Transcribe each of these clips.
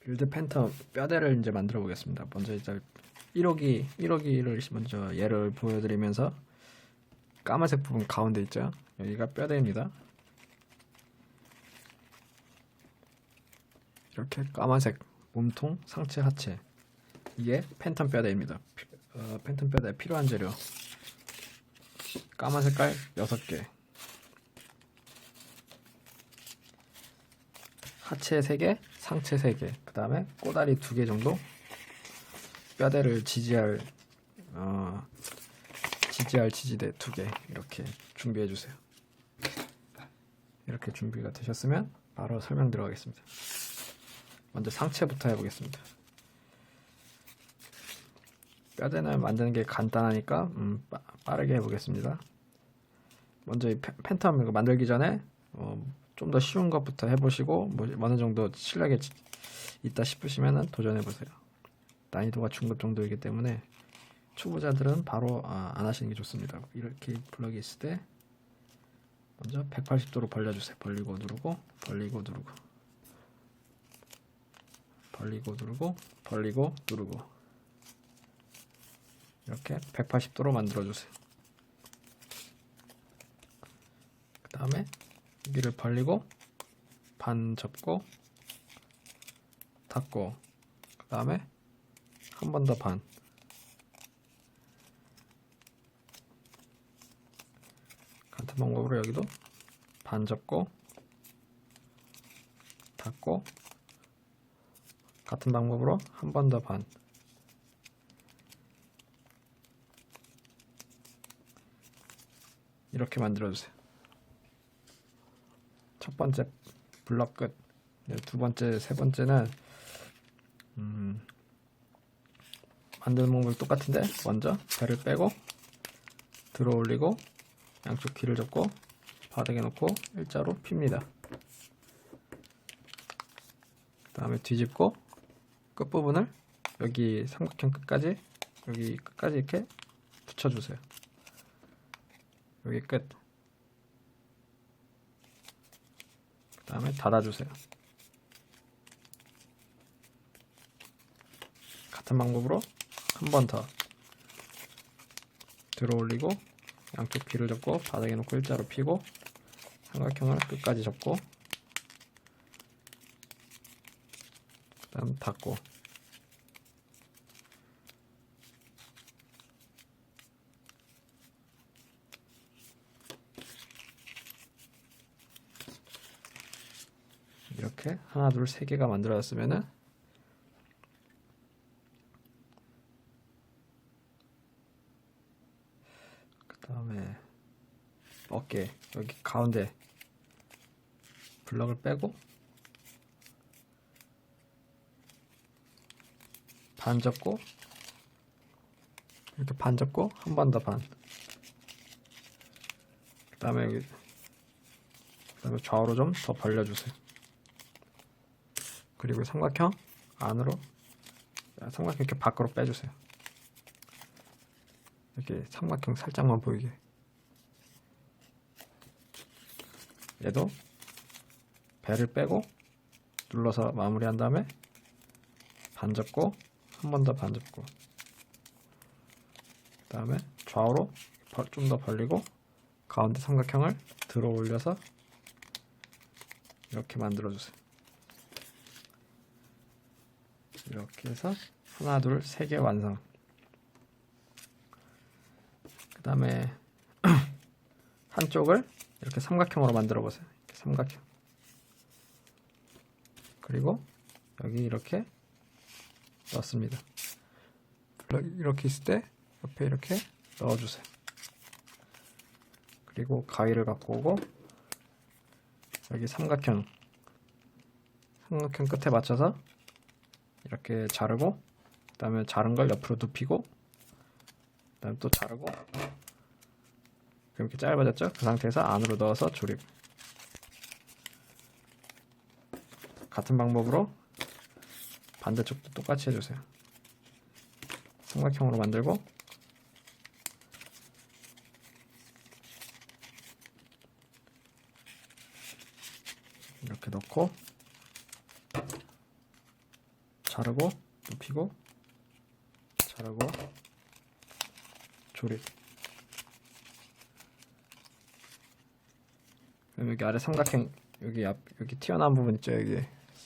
빌드 팬텀 뼈대를 이제 만들어 보겠습니다. 먼저 이제 1호기를 먼저 예를 보여드리면서 까만색 부분 가운데 있죠. 여기가 뼈대입니다. 이렇게 까만색 몸통, 상체, 하체, 이게 팬텀 뼈대입니다. 팬텀 뼈대에 필요한 재료 까만 색깔 6개, 하체 3개, 상체 3개, 그 다음에 꼬다리 2개 정도 뼈대를 지지할 지지대 2개 이렇게 준비해 주세요. 이렇게 준비가 되셨으면 바로 설명 들어가겠습니다. 먼저 상체부터 해보겠습니다. 뼈대는 만드는 게 간단하니까 빠르게 해보겠습니다. 먼저 이 팬텀 만들기 전에 좀 더 쉬운 것부터 해보시고 어느 정도 실력이 있다 싶으시면 도전해보세요. 난이도가 중급 정도이기 때문에 초보자들은 바로 안 하시는 게 좋습니다. 이렇게 블럭이 있을 때 먼저 180도로 벌려주세요. 벌리고 누르고, 벌리고 누르고, 벌리고 누르고, 벌리고 누르고, 이렇게 180도로 만들어주세요. 그 다음에 여기를 벌리고 반 접고 닫고, 그 다음에 한 번 더 반, 같은 방법으로 여기도 반 접고 닫고, 같은 방법으로 한 번 더 반, 이렇게 만들어주세요. 첫 번째 블럭 끝. 두 번째, 세 번째는 만드는 방법이 똑같은데 먼저 배를 빼고 들어 올리고 양쪽 귀를 접고 바닥에 놓고 일자로 핍니다. 그 다음에 뒤집고 끝부분을 여기 삼각형 끝까지, 여기 끝까지 이렇게 붙여주세요. 여기 끝. 그 다음에 닫아주세요. 같은 방법으로 한 번 더 들어 올리고 양쪽 귀를 접고 바닥에 놓고 일자로 펴고 삼각형을 끝까지 접고 그 다음 닫고, 이렇게 하나 둘 세 개가 만들어졌으면은 그 다음에 어깨 여기 가운데 블럭을 빼고 반 접고 이렇게 반 접고 한 번 더 반, 그 다음에 여기 좌우로 좀 더 벌려주세요. 그리고 삼각형 안으로, 삼각형 이렇게 밖으로 빼주세요. 이렇게 삼각형 살짝만 보이게. 얘도 배를 빼고 눌러서 마무리한 다음에 반 접고 한 번 더 반 접고, 그 다음에 좌우로 좀 더 벌리고 가운데 삼각형을 들어 올려서 이렇게 만들어주세요. 이렇게 해서 하나 둘 세 개 완성. 그 다음에 한쪽을 이렇게 삼각형으로 만들어 보세요. 이렇게 삼각형. 그리고 여기 이렇게 넣습니다. 이렇게 있을 때 옆에 이렇게 넣어주세요. 그리고 가위를 갖고 오고 여기 삼각형 끝에 맞춰서 이렇게 자르고, 그 다음에 자른 걸 옆으로 눕히고, 그 다음에 또 자르고, 이렇게 짧아졌죠? 그 상태에서 안으로 넣어서 조립. 같은 방법으로 반대쪽도 똑같이 해주세요. 삼각형으로 만들고 이렇게 넣고 자르고 눕히고 자르고 조립. 그럼 여기 아래 삼각형 여기 튀어나온 부분 있죠? 여기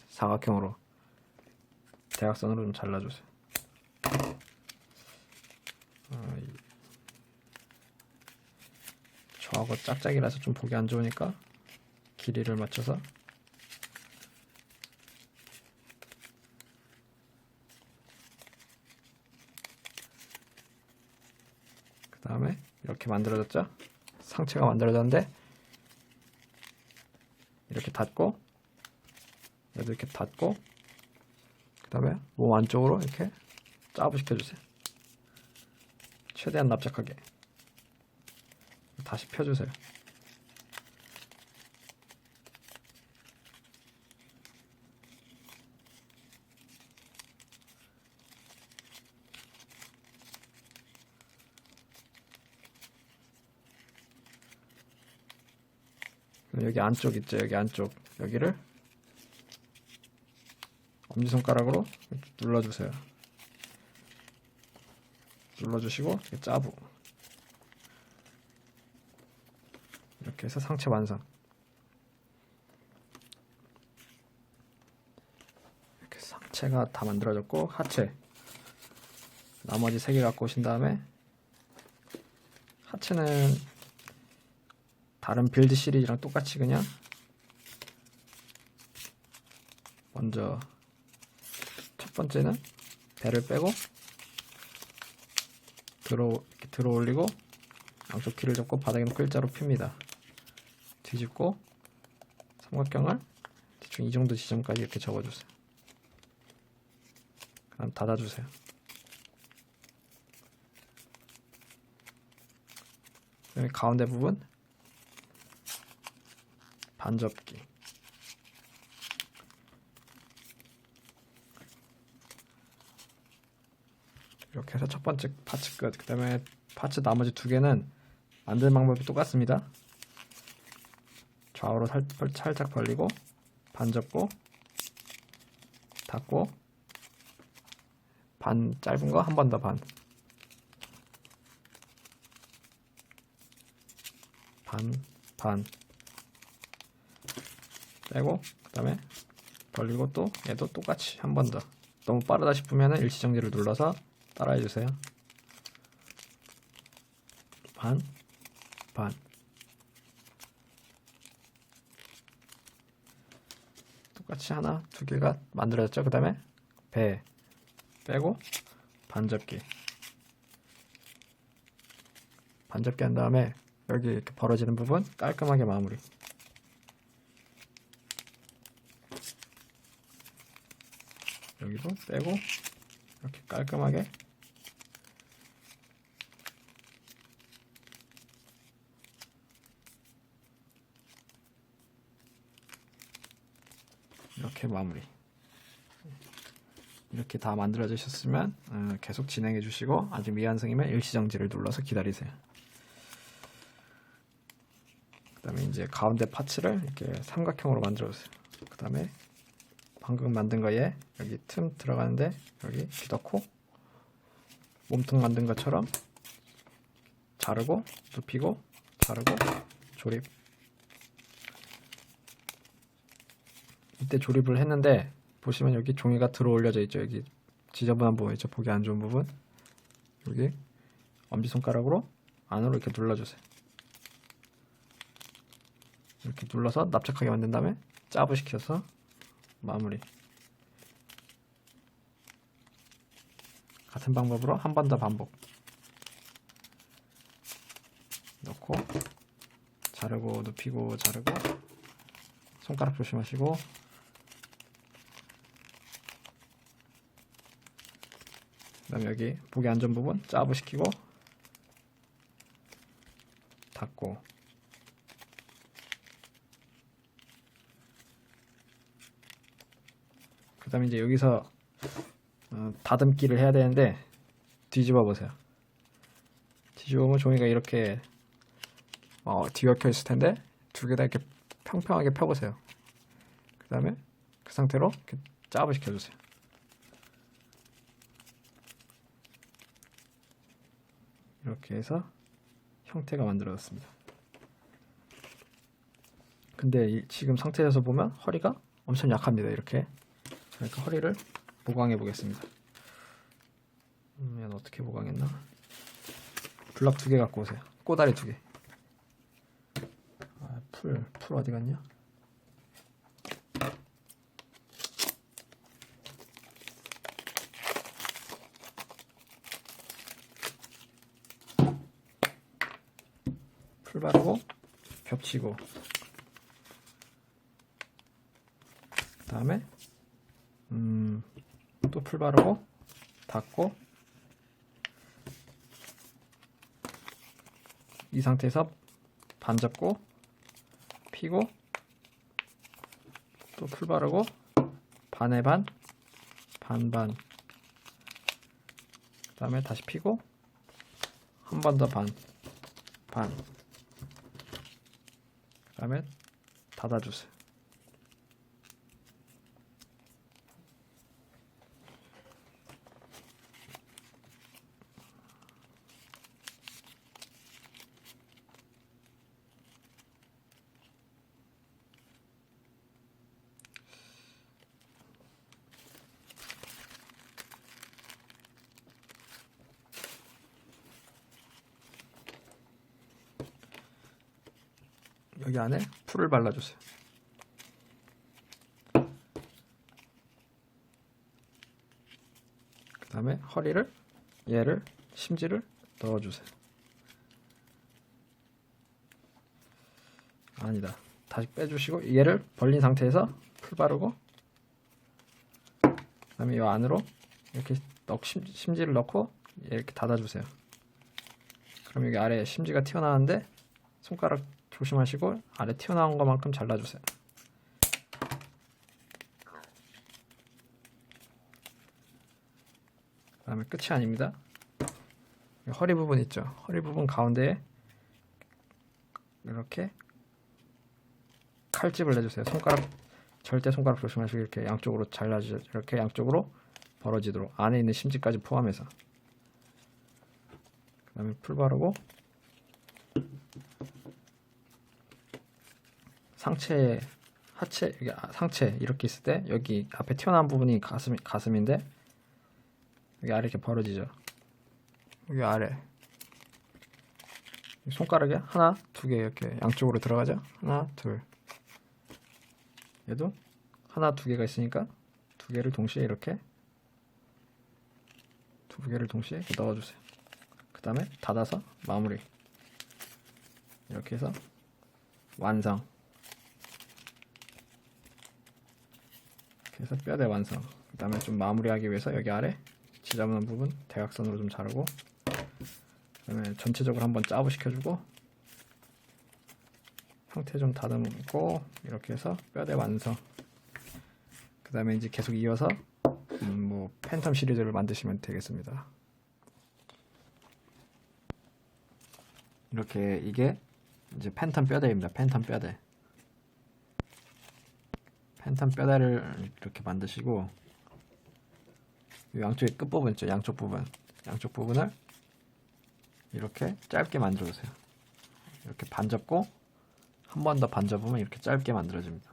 사각형으로 대각선으로 좀 잘라주세요. 저하고 짝짝이라서 좀 보기 안 좋으니까 길이를 맞춰서 그 다음에 이렇게 만들어졌죠? 상체가 만들어졌는데 이렇게 닫고 얘도 이렇게 닫고 그 다음에 몸 안쪽으로 이렇게 짜부시켜주세요. 최대한 납작하게 다시 펴주세요. 여기 안쪽 있죠? 여기 안쪽 여기를 엄지손가락으로 눌러주세요. 눌러주시고 이렇게 짜부 이렇게 해서 상체 완성. 이렇게 상체가 다 만들어졌고 하체 나머지 3개 갖고 오신 다음에 하체는 다른 빌드 시리즈랑 똑같이 그냥 먼저 첫 번째는 배를 빼고 들어 올리고 양쪽 키를 잡고 바닥에 놓고 일자로 핍니다. 뒤집고 삼각형을 대충 이 정도 지점까지 이렇게 접어주세요. 그다음 닫아주세요. 그다음에 가운데 부분 반접기 이렇게 해서 첫 번째 파츠 끝. 그 다음에 파츠 나머지 2개는 만드는 방법이 똑같습니다. 좌우로 살짝 벌리고 반접고 닫고 반 짧은 거 한 번 더 반 빼고 그 다음에 벌리고 또 얘도 똑같이 한 번 더. 너무 빠르다 싶으면 일시정지를 눌러서 따라해주세요. 반 똑같이 하나 2개가 만들어졌죠. 그 다음에 배 빼고 반접기 한 다음에 여기 이렇게 벌어지는 부분 깔끔하게 마무리. 여기도 빼고 이렇게 깔끔하게 이렇게 마무리. 이렇게 다 만들어지셨으면 계속 진행해 주시고 아직 미완성이면 일시정지를 눌러서 기다리세요. 그 다음에 이제 가운데 파츠를 이렇게 삼각형으로 만들어 주세요. 그 다음에 방금 만든 거에 여기 틈 들어가는데 여기 넣고 몸통 만든 것처럼 자르고 눕히고 자르고 조립. 이때 조립을 했는데 보시면 여기 종이가 들어 올려져 있죠. 여기 지저분한 부분 있죠. 보기 안 좋은 부분. 여기 엄지손가락으로 안으로 이렇게 눌러주세요. 이렇게 눌러서 납작하게 만든 다음에 짜부시켜서 마무리. 같은 방법으로 한 번 더 반복. 넣고 자르고 눕히고 자르고 손가락 조심하시고 그다음에 여기 보기 안 좋은 부분 짜부시키고 닫고 그 다음에 이제 여기서 다듬기를 해야 되는데 뒤집어 보세요. 뒤집어 보면 종이가 이렇게 뒤엉켜 있을 텐데 2개 다 이렇게 평평하게 펴보세요. 그 다음에 그 상태로 이렇게 짜부시켜 주세요. 이렇게 해서 형태가 만들어졌습니다. 근데 지금 상태에서 보면 허리가 엄청 약합니다. 이렇게. 그러니까 허리를 보강해 보겠습니다. 얘는 어떻게 보강했나? 블럭 2개 갖고 오세요. 꼬다리 2개. 풀 어디 갔냐? 풀 바르고 겹치고, 그 다음에 또 풀 바르고 닫고, 이 상태에서 반 접고 피고, 또 풀 바르고 반에 반, 반반, 그 다음에 다시 피고 한 번 더 반, 반, 그 다음에 닫아주세요. 여기 안에 풀을 발라주세요. 그 다음에 허리를, 얘를, 심지를 넣어주세요. 아니다. 다시 빼주시고 얘를 벌린 상태에서 풀 바르고, 그 다음에 이 안으로 이렇게 심지를 넣고 이렇게 닫아주세요. 그럼 여기 아래 심지가 튀어나왔는데 손가락 조심하시고 아래 튀어나온 것만큼 잘라주세요. 그 다음에 끝이 아닙니다. 허리 부분 있죠? 허리 부분 가운데에 이렇게 칼집을 내주세요. 절대 손가락 조심하시고 이렇게 양쪽으로 잘라주세요. 이렇게 양쪽으로 벌어지도록, 안에 있는 심지까지 포함해서. 그 다음에 풀 바르고, 상체, 하체, 여기 상체 이렇게 있을 때 여기 앞에 튀어나온 부분이 가슴인데 여기 아래 이렇게 벌어지죠. 여기 아래 손가락에 하나, 2개 이렇게 양쪽으로 들어가죠. 하나, 둘. 얘도 하나, 2개가 있으니까 2개를 동시에 이렇게 2개를 동시에 넣어주세요. 그 다음에 닫아서 마무리. 이렇게 해서 완성. 이렇게 해서 뼈대 완성. 그 다음에 좀 마무리하기 위해서 여기 아래 지저분한 부분 대각선으로 좀 자르고, 그 다음에 전체적으로 한번 짜부 시켜주고 형태 좀 다듬고, 이렇게 해서 뼈대 완성. 그 다음에 이제 계속 이어서 뭐 팬텀 시리즈를 만드시면 되겠습니다. 이렇게 이게 이제 팬텀 뼈대입니다. 팬텀 뼈대. 팬텀 뼈대를 이렇게 만드시고, 이 양쪽에 끝부분 있죠? 양쪽 부분을 이렇게 짧게 만들어주세요. 이렇게 반 접고 한 번 더 반 접으면 이렇게 짧게 만들어집니다.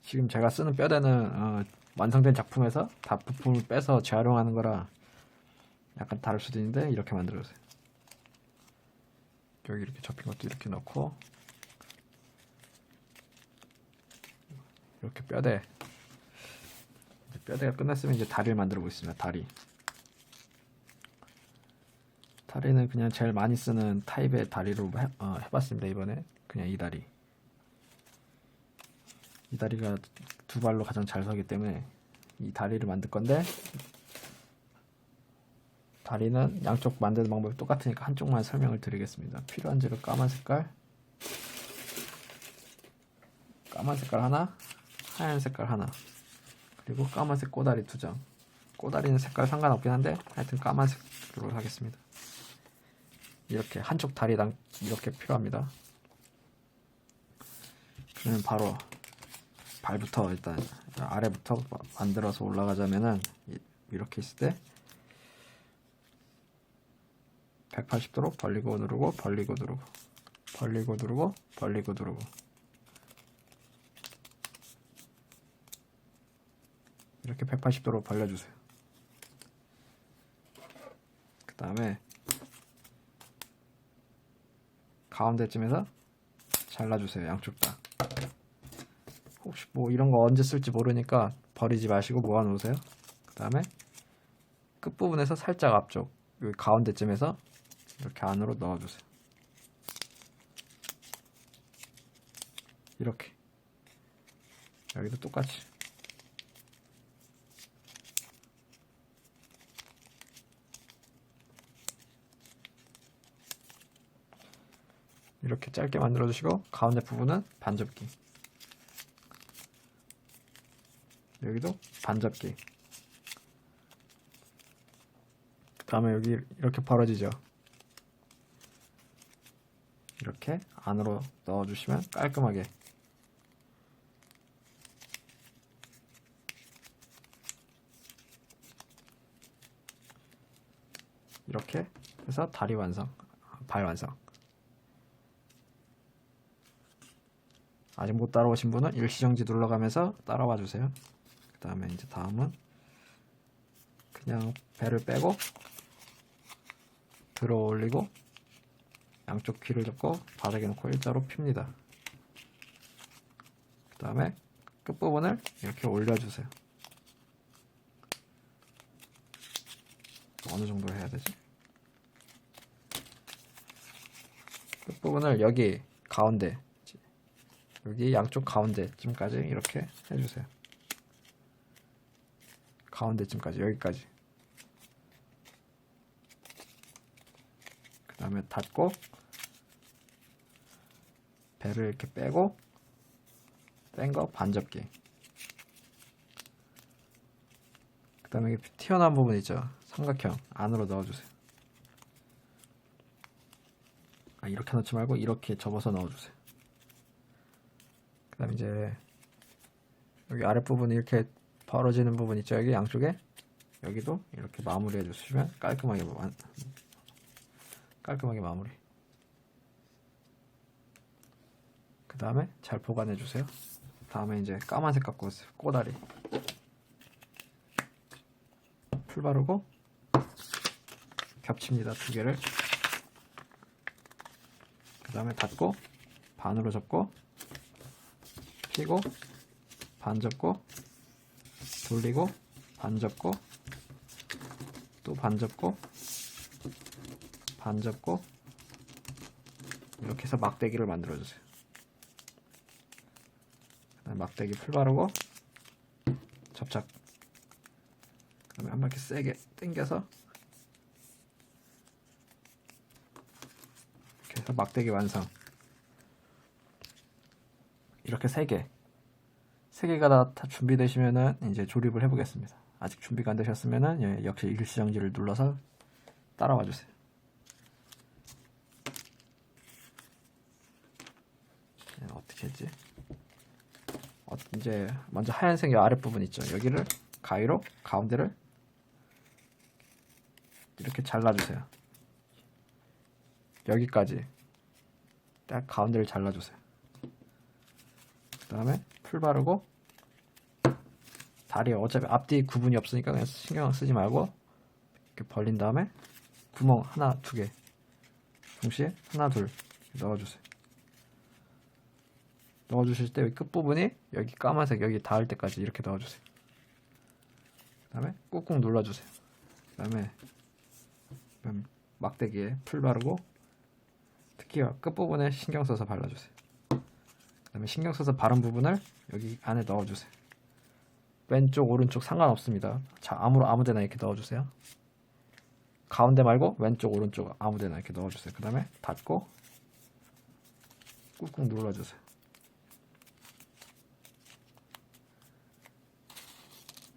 지금 제가 쓰는 뼈대는 완성된 작품에서 다 부품을 빼서 재활용하는 거라 약간 다를 수도 있는데, 이렇게 만들어주세요. 여기 이렇게 접힌 것도 이렇게 넣고, 이렇게 뼈대가 끝났으면 이제 다리를 만들어 보겠습니다. 다리는 그냥 제일 많이 쓰는 타입의 다리로 해봤습니다. 이번에 그냥 이 다리가 두 발로 가장 잘 서기 때문에 이 다리를 만들 건데, 다리는 양쪽 만드는 방법이 똑같으니까 한쪽만 설명을 드리겠습니다. 필요한 재료 까만 색깔 하나, 하얀 색깔 하나, 그리고 까만색 꼬다리 2장. 꼬다리는 색깔 상관없긴 한데 하여튼 까만색으로 하겠습니다. 이렇게 한쪽 다리당 이렇게 필요합니다. 그러면 바로 발부터 일단 아래부터 만들어서 올라가자면은, 이렇게 있을 때 180도로 벌리고 누르고 벌리고 누르고 벌리고 누르고 벌리고 누르고 이렇게 180도로 벌려주세요. 그 다음에 가운데쯤에서 잘라주세요. 양쪽 다. 혹시 뭐 이런 거 언제 쓸지 모르니까 버리지 마시고 모아놓으세요. 그 다음에 끝부분에서 살짝 앞쪽 여기 가운데쯤에서 이렇게 안으로 넣어주세요. 이렇게 여기도 똑같이 이렇게 짧게 만들어 주시고 가운데 부분은 반접기 여기도 반접기 그 다음에 여기 이렇게 벌어지죠. 이렇게 안으로 넣어주시면 깔끔하게 이렇게 해서 다리 완성, 발 완성. 아직 못 따라오신 분은 일시정지 눌러가면서 따라와 주세요. 그 다음에 이제 다음은 그냥 배를 빼고 들어 올리고 양쪽 귀를 잡고 바닥에 놓고 일자로 핍니다. 그 다음에 끝부분을 이렇게 올려주세요. 어느 정도 해야 되지? 끝부분을 여기 가운데 여기 양쪽 가운데쯤까지 이렇게 해주세요. 가운데쯤까지 여기까지. 그 다음에 닫고 배를 이렇게 빼고 뺀 거 반접기. 그 다음에 여기 튀어나온 부분 있죠. 삼각형 안으로 넣어주세요. 이렇게 넣지 말고 이렇게 접어서 넣어주세요. 그 다음에 이제 여기 아랫부분 이렇게 벌어지는 부분 있죠. 여기 양쪽에 여기도 이렇게 마무리해 주시면 깔끔하게 마무리. 그 다음에 잘 보관해 주세요. 다음에 이제 까만색 갖고 오세요. 꼬다리 풀 바르고 겹칩니다. 두 개를. 그 다음에 닫고 반으로 접고 펴고 반 접고 돌리고 반 접고 또 반 접고 반 접고 이렇게 해서 막대기를 만들어 주세요. 그다음에 막대기 풀 바르고 접착. 그다음에 한 바퀴 세게 당겨서 이렇게 해서 막대기 완성. 이렇게 세 개가 다 준비되시면은 이제 조립을 해보겠습니다. 아직 준비가 안 되셨으면은 역시 일시정지를 눌러서 따라와 주세요. 어떻게 했지? 이제 먼저 하얀색 아랫부분 있죠. 여기를 가위로 가운데를 이렇게 잘라주세요. 여기까지 딱 가운데를 잘라주세요. 그 다음에 풀 바르고 다리 어차피 앞뒤 구분이 없으니까 그냥 신경 쓰지 말고 이렇게 벌린 다음에 구멍 하나, 두 개 동시에 하나, 둘 넣어주세요. 넣어주실 때 끝부분이 여기 까만색 여기 닿을 때까지 이렇게 넣어주세요. 그 다음에 꾹꾹 눌러주세요. 그 다음에 막대기에 풀 바르고 특히 끝부분에 신경 써서 발라주세요. 그 다음에 신경 써서 바른 부분을 여기 안에 넣어주세요. 왼쪽 오른쪽 상관없습니다. 자, 아무데나 이렇게 넣어주세요. 가운데 말고 왼쪽 오른쪽 아무데나 이렇게 넣어주세요. 그 다음에 닫고 꾹꾹 눌러주세요.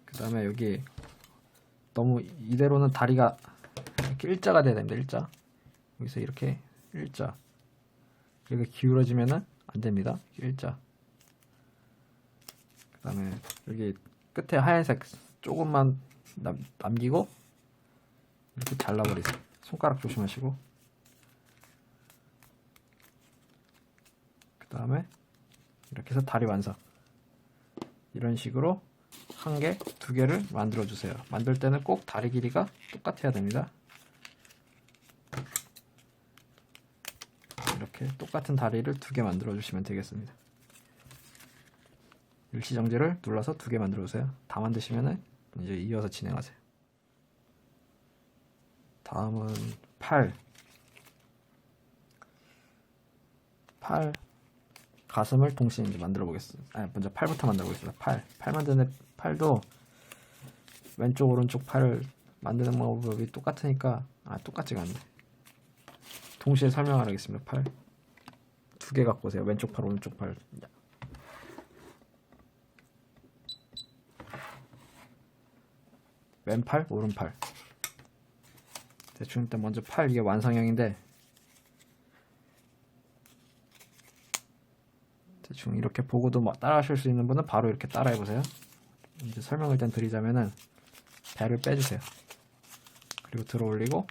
그 다음에 여기 너무 이대로는 다리가 이렇게 일자가 돼야 됩니다. 일자. 여기서 이렇게 일자. 여기 기울어지면은 안 됩니다. 일자. 그 다음에 여기 끝에 하얀색 조금만 남기고 이렇게 잘라버리세요. 손가락 조심하시고 다음에 이렇게 해서 다리 완성. 이런 식으로 한 개, 두 개를 만들어 주세요. 만들 때는 꼭 다리 길이가 똑같아야 됩니다. 이렇게 똑같은 다리를 두 개 만들어 주시면 되겠습니다. 일시정지를 눌러서 두 개 만들어 주세요. 다 만드시면은 이제 이어서 진행하세요. 다음은 팔 가슴을 동시에 이제 만들어 보겠습니다. 먼저 팔부터 만들어 보겠습니다. 팔 만드는 팔도 왼쪽 오른쪽 팔을 만드는 방법이 똑같으니까 똑같지가 않네. 동시에 설명을 하겠습니다. 팔 두 개 갖고 오세요. 왼쪽 팔 오른쪽 팔. 왼팔 오른팔. 대충 일단 먼저 팔, 이게 완성형인데 대충 이렇게 보고도 따라 하실 수 있는 분은 바로 이렇게 따라 해보세요. 이제 설명을 일단 드리자면은 배를 빼주세요. 그리고 들어 올리고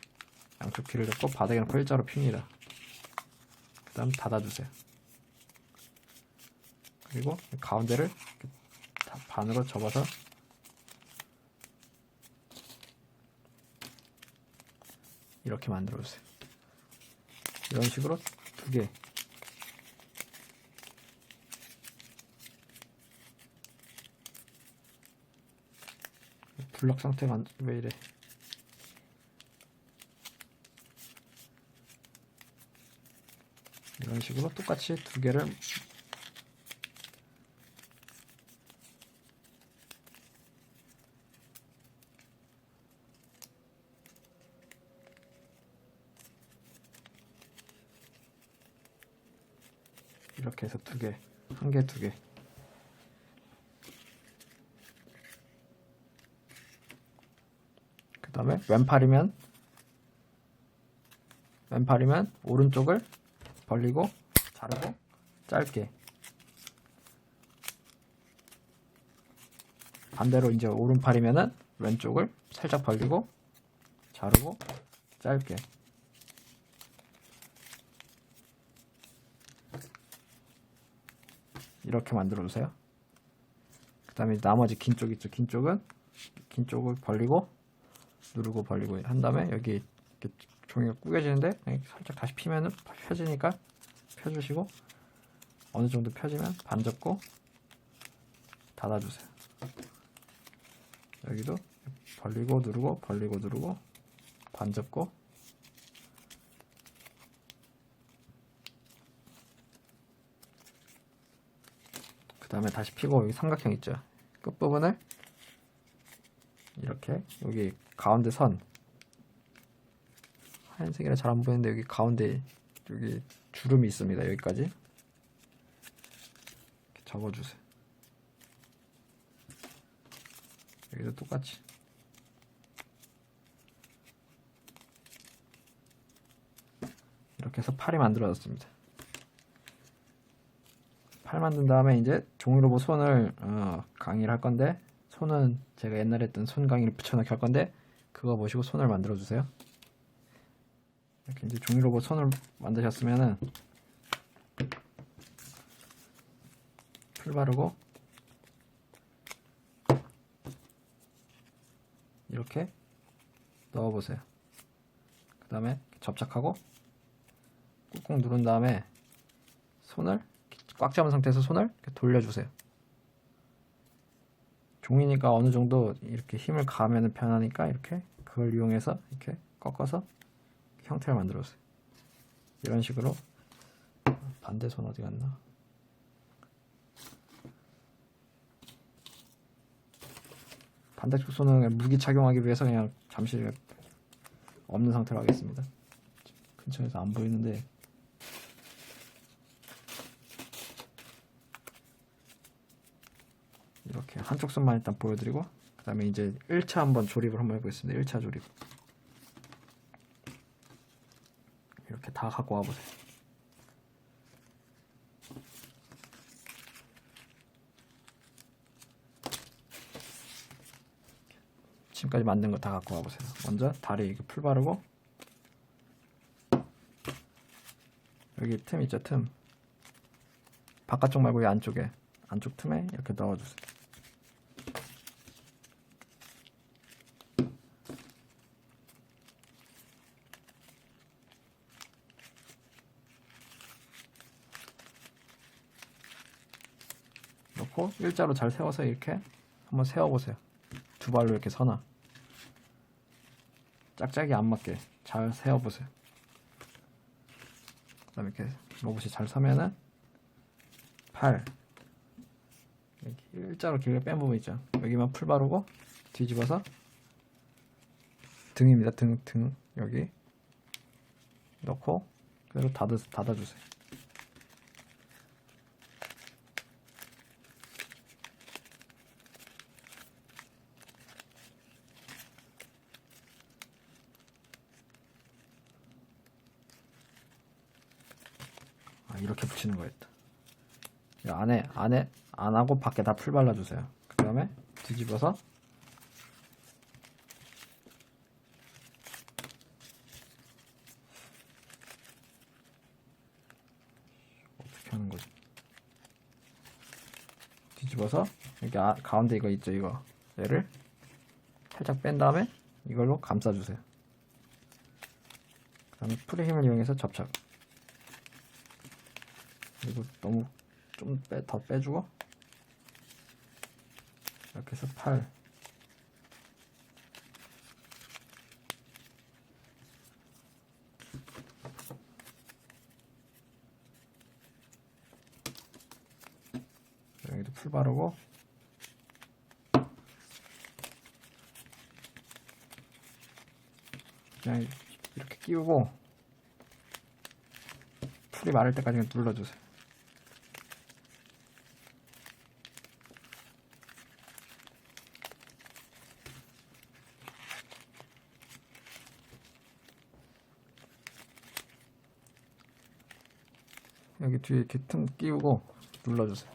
양쪽 귀를 잡고 바닥에 놓고 일자로 핍니다. 그 다음 닫아주세요. 그리고 가운데를 반으로 접어서 이렇게 만들어주세요. 이런 식으로 두 개. 블럭 상태가 왜 이래? 이런 식으로 똑같이 두 개를 이렇게 해서 두 개, 한 개, 두 개. 그 다음에 왼팔이면 오른쪽을 벌리고 자르고 짧게. 반대로 이제 오른팔이면은 왼쪽을 살짝 벌리고 자르고 짧게. 이렇게 만들어 주세요. 그 다음에 나머지 긴 쪽 있죠. 긴 쪽을 벌리고 누르고 벌리고 한 다음에 여기 이렇게 종이가 구겨지는데 살짝 다시 피면은 펴지니까 펴주시고, 어느 정도 펴지면 반 접고 닫아주세요. 여기도 벌리고 누르고 벌리고 누르고 반 접고 그 다음에 다시 피고, 여기 삼각형 있죠. 끝부분을 이렇게 여기 가운데 선, 하얀색이라 잘 안 보이는데 여기 가운데 여기 주름이 있습니다. 여기까지 이렇게 접어주세요. 여기도 똑같이 이렇게 해서 팔이 만들어졌습니다. 팔 만든 다음에 이제 종이로봇 손을 강의를 할 건데, 손은 제가 옛날에 했던 손 강의를 붙여넣기 할 건데 그거 보시고 손을 만들어 주세요. 이렇게 이제 종이로봇 손을 만드셨으면은 풀 바르고 이렇게 넣어 보세요. 그 다음에 접착하고 꾹꾹 누른 다음에 손을 꽉 잡은 상태에서 손을 이렇게 돌려주세요. 종이니까 어느 정도 이렇게 힘을 가하면 편하니까 이렇게 그걸 이용해서 이렇게 꺾어서 형태를 만들어주세요. 이런 식으로. 반대 손 어디 갔나? 반대쪽 손은 무기 착용하기 위해서 그냥 잠시 없는 상태로 하겠습니다. 근처에서 안 보이는데 이렇게 한쪽 손만 일단 보여드리고, 그 다음에 이제 1차 한번 조립을 한번 해보겠습니다. 1차 조립. 이렇게 다 갖고 와보세요. 지금까지 만든 거 다 갖고 와보세요. 먼저 다리 이렇게 풀 바르고, 여기 틈 있죠, 틈. 바깥쪽 말고 이 안쪽에, 안쪽 틈에 이렇게 넣어주세요. 넣고 일자로 잘 세워서 이렇게 한번 세워보세요. 두 발로 이렇게 서나 짝짝이 안 맞게 잘 세워보세요. 그 다음에 이렇게 로봇이 잘 서면은 팔 이렇게 일자로 길게 뺀 부분 있죠. 여기만 풀 바르고 뒤집어서 등입니다. 등 여기 넣고 그대로 닫아주세요. 이렇게 붙이는 거였다. 안에 안 하고 밖에 다 풀 발라주세요. 그 다음에 뒤집어서 어떻게 하는 거지? 뒤집어서 여기 가운데 이거 있죠? 이거 얘를 살짝 뺀 다음에 이걸로 감싸주세요. 그 다음에 풀의 힘을 이용해서 접착. 그리고 너무 좀 더 빼주고 이렇게 해서 팔 여기도 풀 바르고 그냥 이렇게 끼우고 풀이 마를 때까지 눌러주세요. 여기 뒤에 이렇게 틈 끼우고 눌러주세요.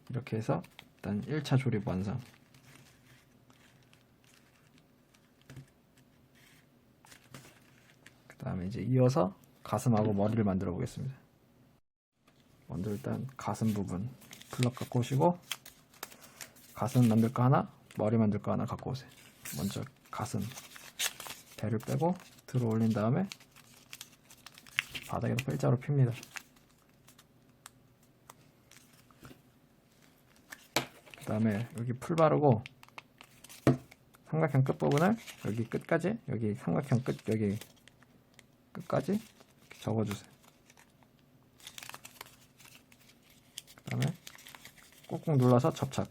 이렇게 해서 일단 1차 조립 완성. 그 다음에 이제 이어서 가슴하고 머리를 만들어 보겠습니다. 먼저 일단 가슴 부분 블럭 갖고 오시고 가슴 만들 거 하나, 머리 만들 거 하나 갖고 오세요. 먼저 가슴 배를 빼고 들어 올린 다음에 바닥에다 일자로 핍니다. 그 다음에 여기 풀 바르고 삼각형 끝부분을 여기 끝까지, 여기 삼각형 끝 여기 끝까지 이렇게 접어주세요. 그 다음에 꾹꾹 눌러서 접착.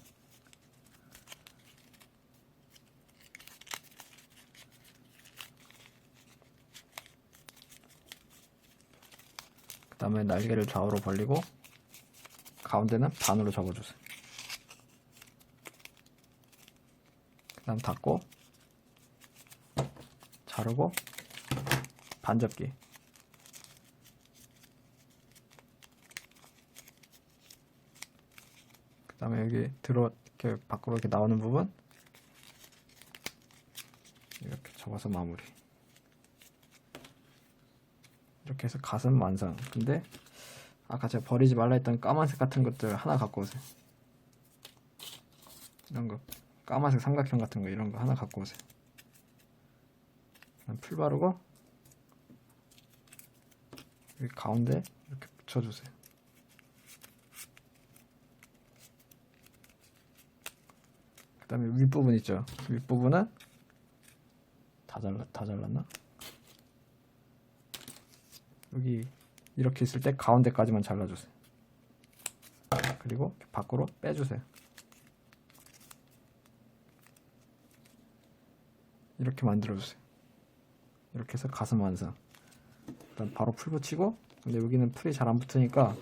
그 다음에 날개를 좌우로 벌리고 가운데는 반으로 접어주세요. 그 다음 닫고 자르고 반접기. 그 다음에 여기 이렇게 밖으로 이렇게 나오는 부분 이렇게 접어서 마무리. 이렇게 해서 가슴 완성. 근데 아까 제가 버리지 말라 했던 까만색 같은 것들 하나 갖고 오세요. 이런 거 까만색 삼각형 같은 거 이런 거 하나 갖고 오세요. 풀 바르고 여기 가운데 이렇게 붙여주세요. 그 다음에 윗부분 있죠? 윗부분은 다 잘랐나? 여기 이렇게 있을 때 가운데까지만 잘라주세요. 그리고 밖으로 빼주세요. 이렇게 만들어주세요. 이렇게 해서 가슴 완성. 일단 바로 풀 붙이고, 근데 여기는 풀이 잘 안 붙으니까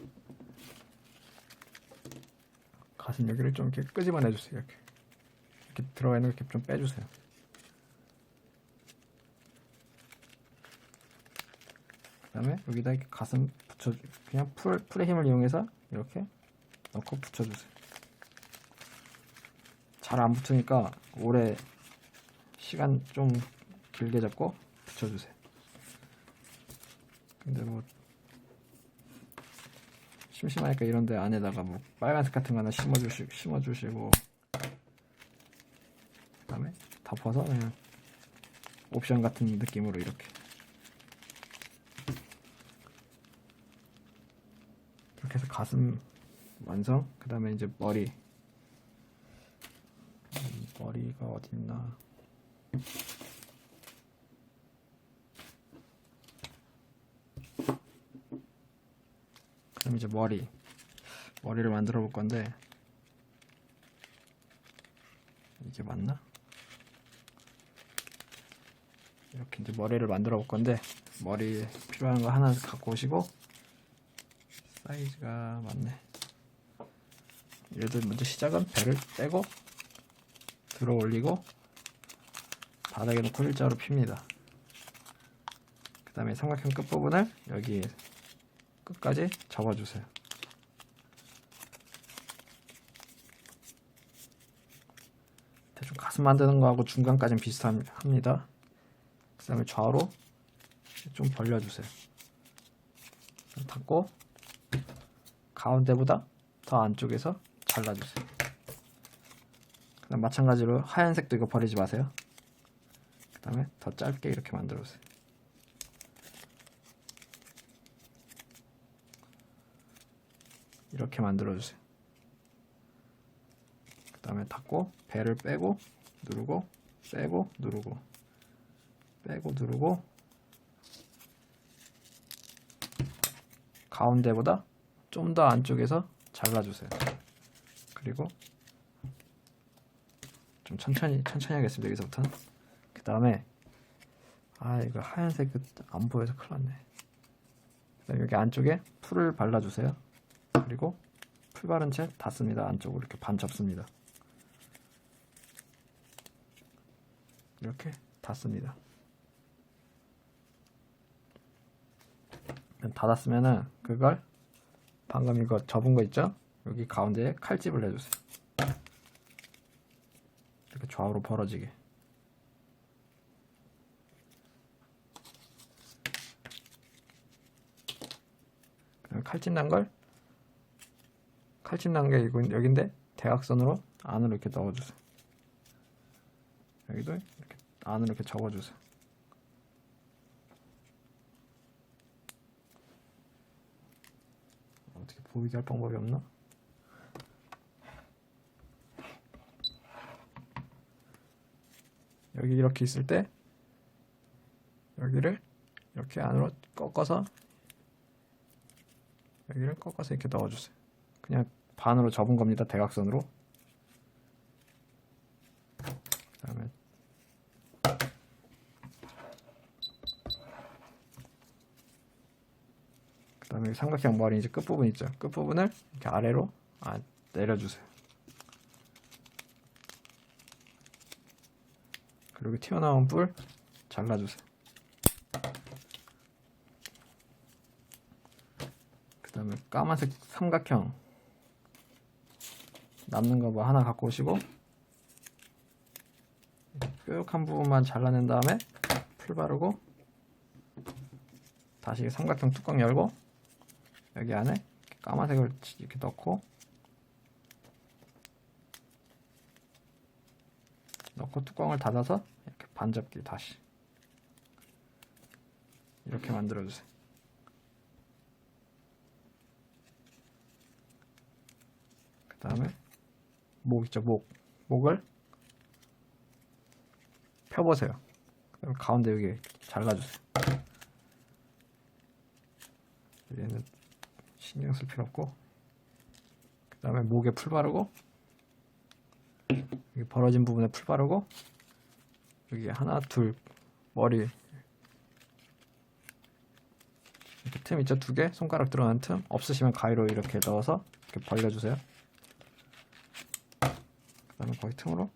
가슴 여기를 좀 이렇게 끄집어내주세요. 이렇게 들어가 있는 거 이렇게 좀 빼주세요. 그 다음에 여기다 이렇게 가슴 그냥 풀의 힘을 이용해서 이렇게 넣고 붙여주세요. 잘 안 붙으니까 오래 시간 좀 길게 잡고 붙여주세요. 근데 뭐 심심하니까 이런데 안에다가 뭐 빨간색 같은 거 하나 심어주시고 그다음에 덮어서 그냥 옵션 같은 느낌으로 이렇게 해서 가슴 완성. 그 다음에 이제 머리가 어딨나. 그럼 이제 머리를 만들어 볼 건데, 이게 맞나? 이렇게 이제 머리를 만들어 볼 건데, 머리 필요한 거 하나 갖고 오시고, 사이즈가 맞네. 얘도 먼저 시작은 배를 떼고 들어 올리고 바닥에 놓고 일자로 핍니다. 그 다음에 삼각형 끝부분을 여기 끝까지 접어주세요. 대충 가슴 만드는 거하고 중간까지는 비슷합니다. 그 다음에 좌우로 좀 벌려주세요. 닫고 가운데보다 더 안쪽에서 잘라주세요. 그다음 마찬가지로 하얀색도 이거 버리지 마세요. 그 다음에 더 짧게 이렇게 만들어주세요. 이렇게 만들어주세요. 그 다음에 닫고 배를 빼고 누르고 빼고 누르고 빼고 누르고 가운데보다 좀 더 안쪽에서 잘라주세요. 그리고 좀 천천히 하겠습니다. 여기서부터는. 그 다음에 이거 하얀색 안 보여서 큰일 났네. 그다음에 여기 안쪽에 풀을 발라주세요. 그리고 풀 바른 채 닫습니다. 안쪽으로 이렇게 반 접습니다. 이렇게 닫습니다. 닫았으면은 그걸 방금 이거 접은 거 있죠? 여기 가운데에 칼집을 해주세요. 이렇게 좌우로 벌어지게. 칼집 난 게 이거 여긴데 대각선으로 안으로 이렇게 넣어주세요. 여기도 이렇게 안으로 이렇게 접어주세요. 어떻게 보이게 할 방법이 없나? 여기 이렇게 있을 때 여기를 이렇게 안으로 꺾어서 여기를 꺾어서 이렇게 넣어주세요. 그냥 반으로 접은 겁니다. 대각선으로. 그다음에 삼각형 머리 이제 끝부분 있죠. 끝부분을 이렇게 아래로 내려주세요. 그리고 튀어나온 뿔 잘라주세요. 그 다음에 까만색 삼각형 남는 거 뭐 하나 갖고 오시고 뾰족한 부분만 잘라낸 다음에 풀 바르고 다시 삼각형 뚜껑 열고 여기 안에 까만색을 이렇게 넣고 뚜껑을 닫아서 이렇게 반접기 다시 이렇게 만들어주세요. 그 다음에 목 있죠. 목을 펴보세요. 그다음에 가운데 여기 잘라주세요. 얘는 신경 쓸 필요 없고 그 다음에 목에 풀 바르고 여기 벌어진 부분에 풀 바르고 여기 하나 둘 머리 이렇게 틈 있죠? 2개 손가락 들어가는 틈 없으시면 가위로 이렇게 넣어서 이렇게 벌려주세요. 그 다음에 거기 틈으로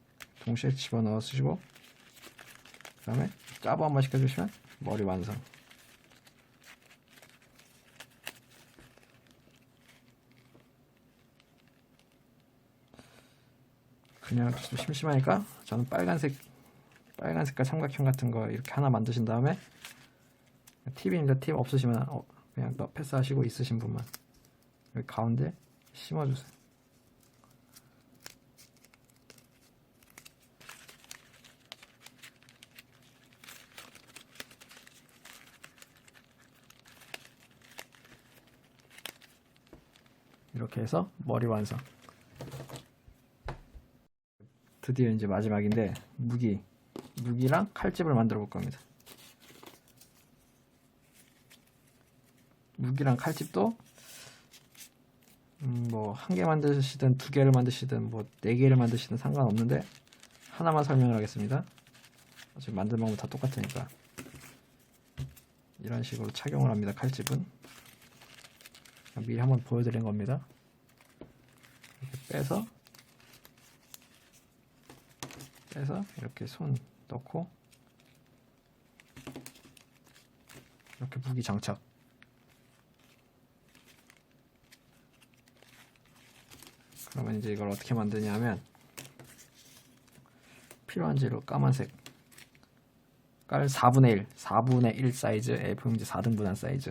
동시에 집어넣어 쓰시고 그 다음에 짜부 한번 시켜주시면 머리 완성. 그냥 좀 심심하니까 저는 빨간 색깔 삼각형 같은 거 이렇게 하나 만드신 다음에 팁입니다. 팁 없으시면 그냥 패스하시고 있으신 분만 여기 가운데 심어주세요. 이렇게 해서 머리 완성. 드디어 이제 마지막인데 무기랑 칼집을 만들어 볼 겁니다. 무기랑 칼집도 뭐 한 개 만드시든 두 개를 만드시든 뭐 네 개를 만드시든 상관없는데 하나만 설명을 하겠습니다. 지금 만드는 방법 다 똑같으니까. 이런 식으로 착용을 합니다. 칼집은 미리 한번 보여드린 겁니다. 이렇게 빼서 이렇게 손 넣고 이렇게 무기 장착. 그러면 이제 이걸 어떻게 만드냐면 필요한 재료 까만색 깔 4분의 1 사이즈 A4용지 4등분한 사이즈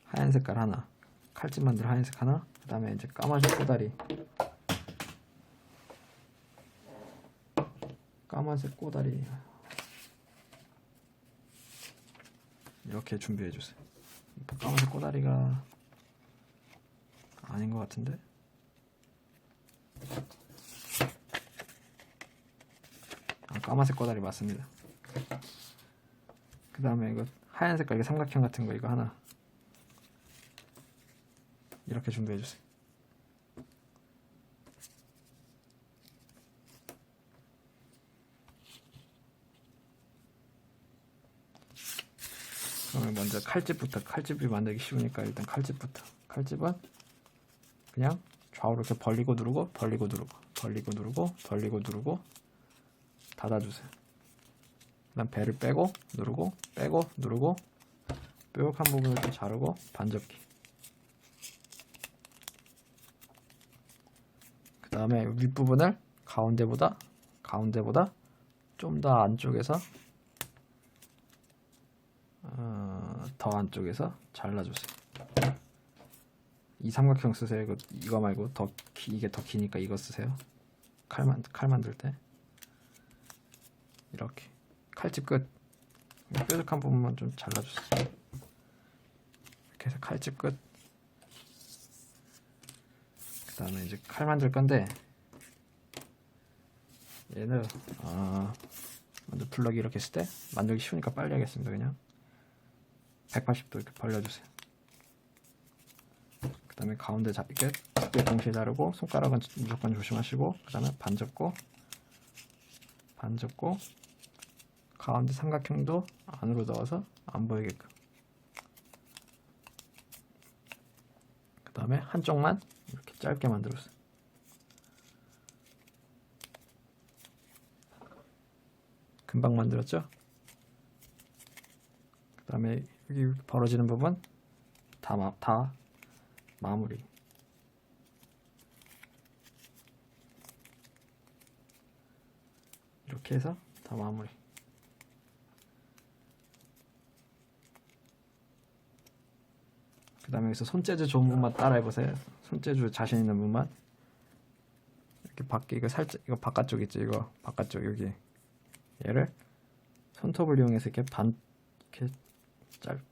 하얀 색깔 하나, 칼집 만들 하얀색 하나, 그 다음에 이제 까만색 꼬다리, 까만색 꼬다리 이렇게 준비해 주세요. 까만색 꼬다리가 아닌 것 같은데? 까만색 꼬다리 맞습니다. 그 다음에 이거 하얀 색깔 삼각형 같은 거 이거 하나 이렇게 준비해 주세요. 그러면 먼저 칼집부터. 칼집이 만들기 쉬우니까 일단 칼집부터. 칼집은 그냥 좌우로 이렇게 벌리고 누르고 벌리고 누르고 벌리고 누르고 벌리고 누르고 닫아주세요. 그 다음 배를 빼고 누르고 빼고 누르고 뾰족한 부분을 좀 자르고 반접기. 그 다음에 윗부분을 가운데보다 좀 더 안쪽에서 더 안쪽에서 잘라주세요. 이 삼각형 쓰세요. 이거 말고 이게 더 기니까 이거 쓰세요. 칼 만들 때 이렇게 칼집 끝. 뾰족한 부분만 좀 잘라주세요. 이렇게 해서 칼집 끝. 그 다음에 이제 칼 만들 건데 얘는 먼저 블럭이 이렇게 있을 때 만들기 쉬우니까 빨리 하겠습니다. 그냥 180도 이렇게 벌려주세요. 그 다음에 가운데 잡게 동시에 자르고 손가락은 무조건 조심하시고 그 다음에 반 접고 가운데 삼각형도 안으로 넣어서 안 보이게끔. 그 다음에 한쪽만 이렇게 짧게 만들었어요. 금방 만들었죠? 그 다음에 여기 벌어지는 부분 다 마무리. 이렇게 해서 다 마무리. 그 다음에 여기서 손재주 좋은 분만 따라 해보세요. 손재주 자신 있는 분만. 이렇게 밖에 이거 살짝 이거 바깥쪽 있죠? 이거 바깥쪽 여기 얘를 손톱을 이용해서 이렇게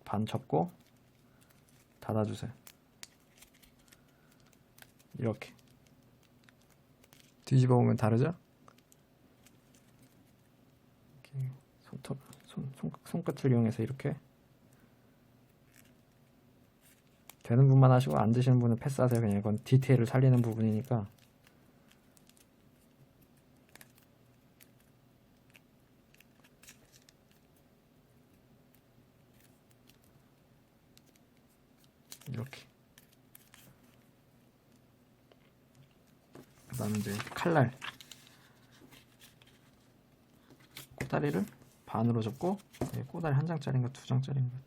반 접고 닫아주세요. 이렇게 뒤집어 보면 다르죠? 이렇게 손끝을 이용해서 이렇게 되는 분만 하시고 안 되시는 분은 패스하세요. 그냥 이건 디테일을 살리는 부분이니까. 이렇게. 그 다음에 이제 칼날 꼬다리를 반으로 접고 꼬다리 한 장짜리인가 두 장짜리인가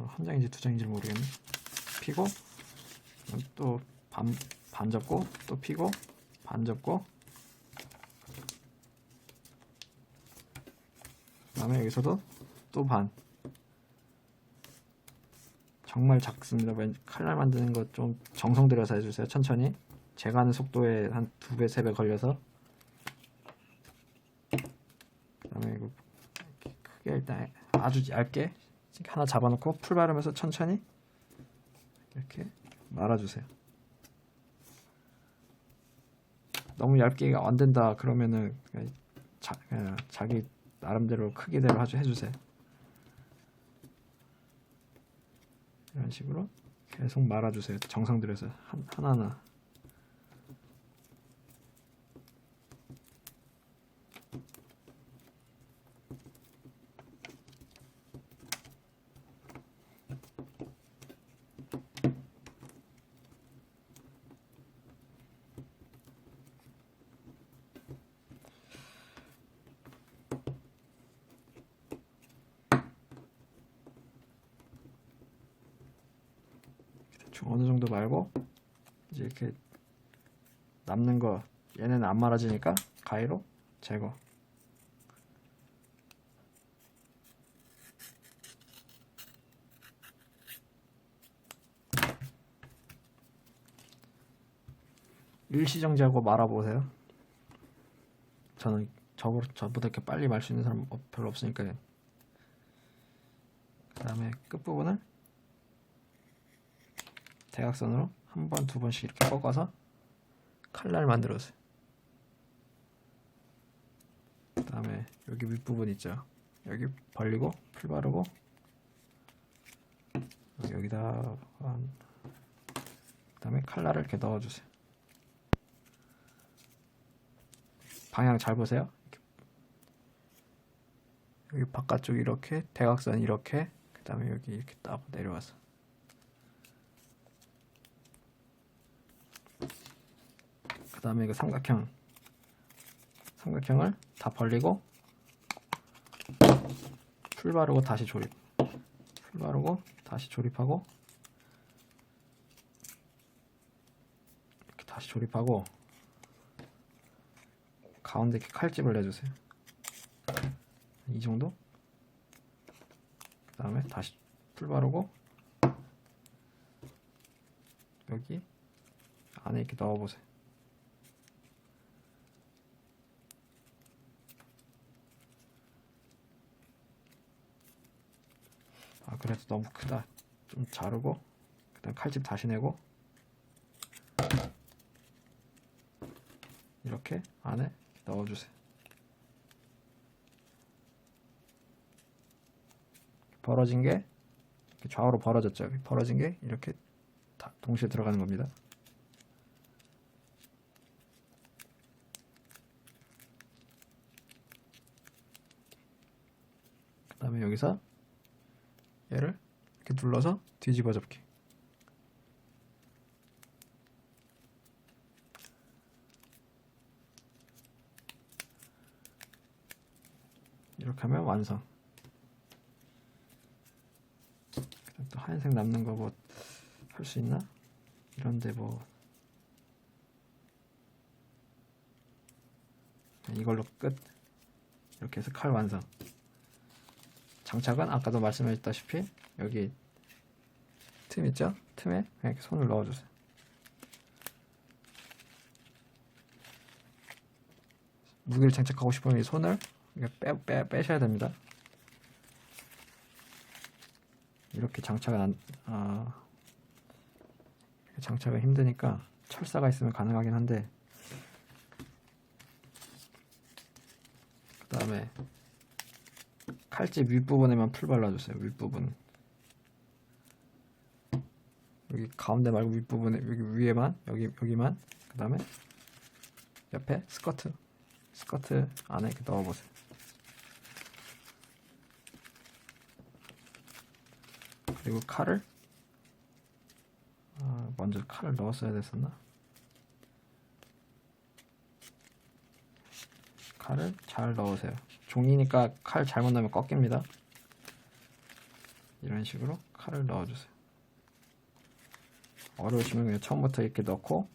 한 장인지 두 장인지 모르겠네. 피고 또 반 접고 또 피고 반 접고 다음에 여기서도 또 반. 정말 작습니다. 칼날 만드는 거 좀 정성 들여서 해주세요. 천천히. 제가 하는 속도에 한 2배, 3배 걸려서. 그 다음에 이거 크게 일단 아주 얇게 하나 잡아놓고 풀 바르면서 천천히 이렇게 말아주세요. 너무 얇게 안 된다 그러면은 그냥 자기 나름대로 크기대로 해주세요. 이런 식으로 계속 말아주세요. 정성 들여서 하나하나. 어느 정도 말고 이제 이렇게 남는 거 얘네는 안 말아지니까 가위로 제거. 일시정지하고 말아보세요. 저는 저보다 이렇게 빨리 말 수 있는 사람 별로 없으니까. 그 다음에 끝부분을 대각선으로 한 번, 두 번씩 이렇게 꺾어서 칼날 만들어주세요. 그 다음에 여기 윗부분 있죠. 여기 벌리고 풀 바르고 여기다 그 다음에 칼날을 이렇게 넣어주세요. 방향 잘 보세요. 여기 바깥쪽 이렇게 대각선 이렇게 그 다음에 여기 이렇게 딱 내려와서 그 다음에 이거 삼각형을 다 벌리고 풀 바르고 다시 조립, 풀 바르고 다시 조립하고 이렇게 다시 조립하고 가운데 이렇게 칼집을 내주세요. 이 정도. 그 다음에 다시 풀 바르고 여기 안에 이렇게 넣어보세요. 그래도 너무 크다. 좀 자르고 그 다음 칼집 다시 내고 이렇게 안에 넣어주세요. 벌어진 게 좌우로 벌어졌죠. 벌어진 게 이렇게 다 동시에 들어가는 겁니다. 그 다음에 여기서 얘를 이렇게 눌러서 뒤집어 접기. 이렇게 하면 완성. 또 하얀색 남는 거 뭐 할 수 있나? 이런데 뭐 이걸로 끝. 이렇게 해서 칼 완성. 장착은 아까도 말씀드렸다시피 여기 틈 있죠? 틈에 이렇게 손을 넣어주세요. 무게를 장착하고 싶으면 이 손을 빼셔야 됩니다. 이렇게 장착은 장착은 힘드니까 철사가 있으면 가능하긴 한데, 그 다음에 칼집 윗부분에만 풀 발라주세요. 윗부분 여기 가운데 말고 윗부분에 여기 위에만 여기만. 그 다음에 옆에 스커트 안에 이렇게 넣어보세요. 그리고 칼을 먼저 칼을 넣었어야 됐었나? 칼을 잘 넣으세요. 종이니까 칼 잘못 넣으면 꺾입니다. 이런 식으로 칼을 넣어주세요. 어려우시면 그냥 처음부터 이렇게 넣고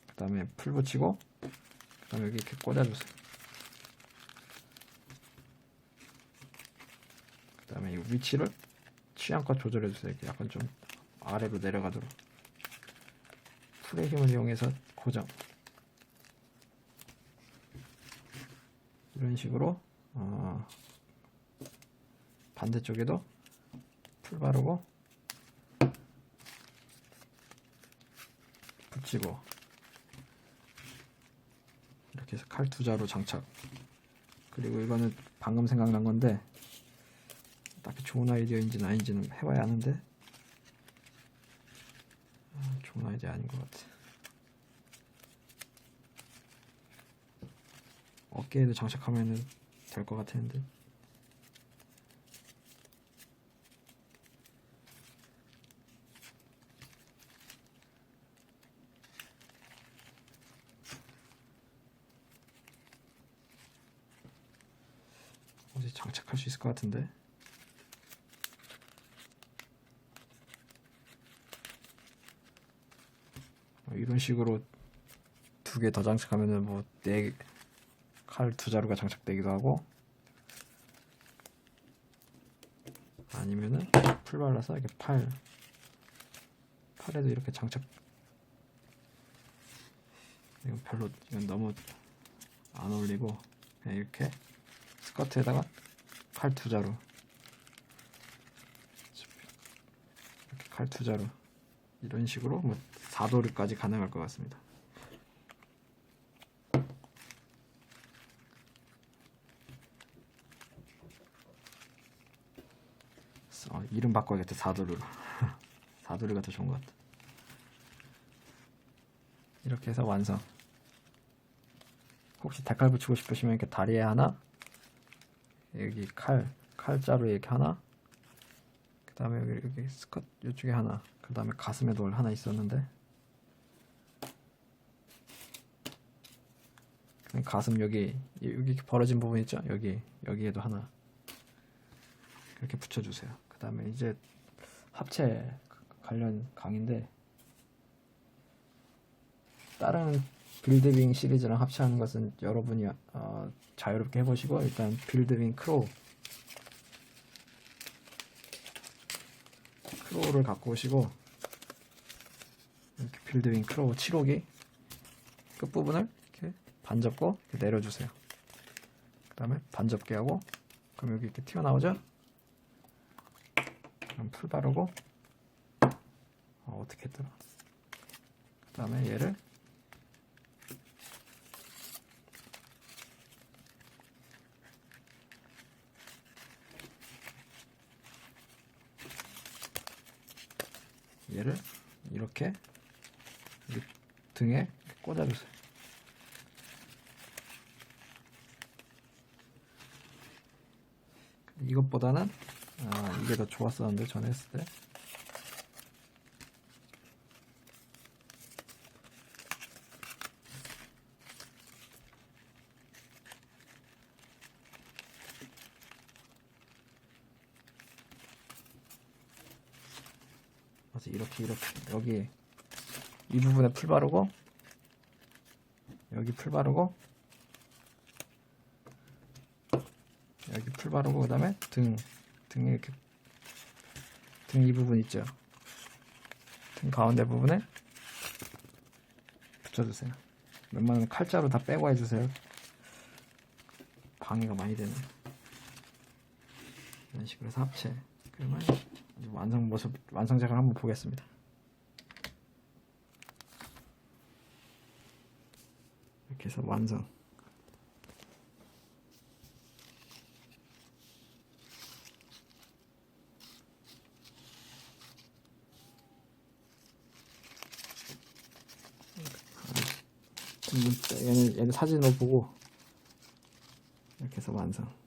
그 다음에 풀 붙이고 그 다음에 여기 이렇게 꽂아주세요. 그다음에 이 위치를 취향껏 조절해 주세요. 이렇게 약간 좀 아래로 내려가도록. 풀의 힘을 이용해서 고정. 이런 식으로 반대쪽에도 풀 바르고 붙이고, 이렇게 해서 칼 두 자루 장착. 그리고 이거는 방금 생각난 건데 딱히 좋은 아이디어인지는 아닌지는 해봐야 하는데, 좋은 아이디어 아닌 것 같아. 어깨에도 장착하면 될 것 같았는데. 어디 장착할 수 있을 것 같은데. 이런 식으로 두 개 더 장착하면은 뭐 칼 두 자루가 장착되기도 하고, 아니면은 풀 발라서 이렇게 팔에도 이렇게 장착. 이건 너무 안 어울리고 그냥 이렇게 스커트에다가 칼 두 자루, 이렇게 칼 두 자루, 이런 식으로 뭐 4도르까지 가능할 것 같습니다. 이름 바꿔야겠다. 4도르로. 4도르가 더 좋은 것 같아. 이렇게 해서 완성. 혹시 데칼 붙이고 싶으시면 이렇게 다리에 하나, 여기 칼자루에 이렇게 하나, 그 다음에 여기 스커트 이쪽에 하나, 그 다음에 가슴에도 하나 있었는데, 가슴 여기 벌어진 부분 있죠? 여기에도 하나 이렇게 붙여주세요. 그 다음에 이제 합체 관련 강의인데, 다른 빌드윙 시리즈랑 합체하는 것은 여러분이 자유롭게 해보시고, 일단 빌드윙 크로우를 갖고 오시고, 이렇게 빌드윙 크로우 7호기 끝부분을 이렇게 반접고 이렇게 내려주세요. 그 다음에 반접게 하고, 그럼 여기 이렇게 튀어나오죠? 그럼 풀 바르고, 어떻게 했더라? 그 다음에 얘를 이렇게 등에 꽂아주세요. 이것보다는 이게 더 좋았었는데, 전에 했을 때. 그래서 이렇게 여기 이 부분에 풀 바르고, 여기 풀 바르고, 여기 풀 바르고, 그 다음에 등에 이렇게 등 이 부분 있죠? 등 가운데 부분에 붙여주세요. 웬만하면 칼자루 다 빼고 해주세요. 방해가 많이 되네. 이런 식으로 해서 합체. 그러면 완성작을 한번 보겠습니다. 이렇게 해서 완성. 얘는 사진으로 보고 이렇게 해서 완성.